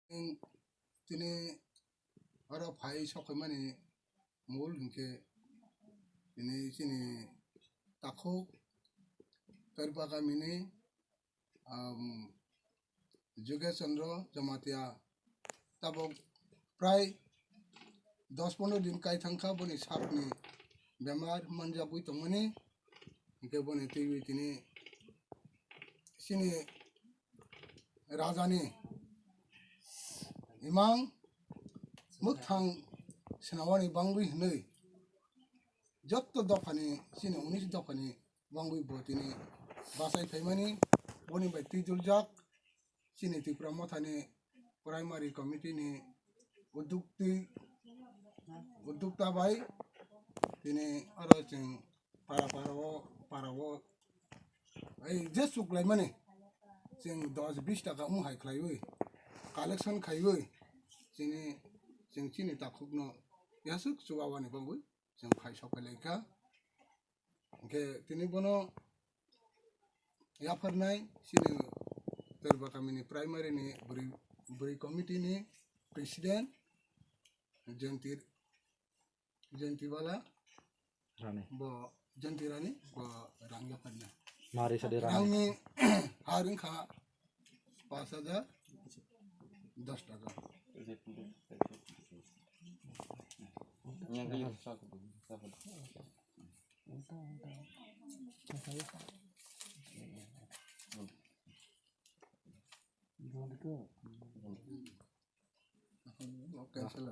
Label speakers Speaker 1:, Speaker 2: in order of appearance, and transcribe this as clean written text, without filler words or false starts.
Speaker 1: Tini orang fai sok mana mul hingke ini sini Takhuk Twirupa kami ini Jugesh Chandra Jamatia tabok prai 10-15 दिन kai thangka boni sapni bemar manjabui tongmani hingke boni tiwi tini sini rajani imang mukhang senawani bangui hnei jotto dofani sini 19 dofani bangui botini basai thaimani boni bai tijuljak sini TIPRA MOTHA ni primary committee ni udukta bai tini aro cheng parawo ai jesuk lai mane cheng 10-20 taka hai khlaiui collection khaiui chini Takhuk no yasuk chuwawani bangui cheng phai sokalaika ke tini bono yafarnai sini Twirupa kami ni primary ni buri committee ni president Jantiwala bo Jantirani bo rangya padna
Speaker 2: mari sadira
Speaker 1: rangi haring kha 5000 10 taka cancel